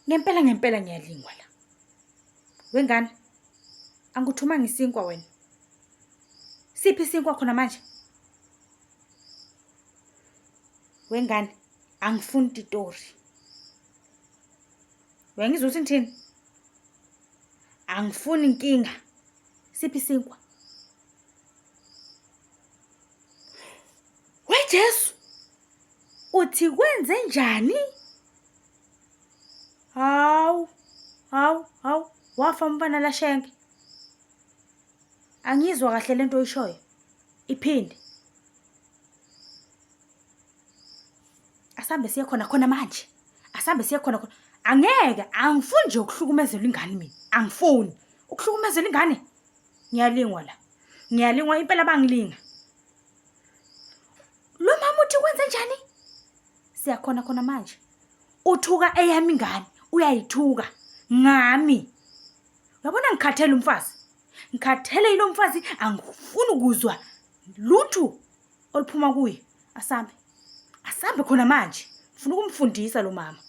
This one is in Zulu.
Ngempela ngiyalingwa la. Wengane, angikuthuma ngisinkwa wena. Siphi isinkwa khona manje? Wengane, angifuni titori. Uyangizwa ukuthi ngithini? Angifuni inkinga. Siphi isinkwa? Jesu. Uthi kwenze njani? Hawu. Wafa umfana laShenke. Angizwa kahle lento oyishoyo. Iphinde. Asambe siye khona manje. Asambe siye khona. Angeke, angifuni nje ukuhlukumezela ingane mina. Angifuni ukuhlukumezela ingane. Ngiyalingwa la. Ngiyalingwa impela bangilinga. Lo mama uthi kwenze njani? Siyakhona khona manje. Uthuka eyami ingane, uyayithuka ngami. Uyabona ngikhathele umfazi. Ngikhathele yilo mfazi, angifuni ukuzwa lutho oluphuma kuye. Asambe khona manje. Ngifuna ukumfundisa lo mama.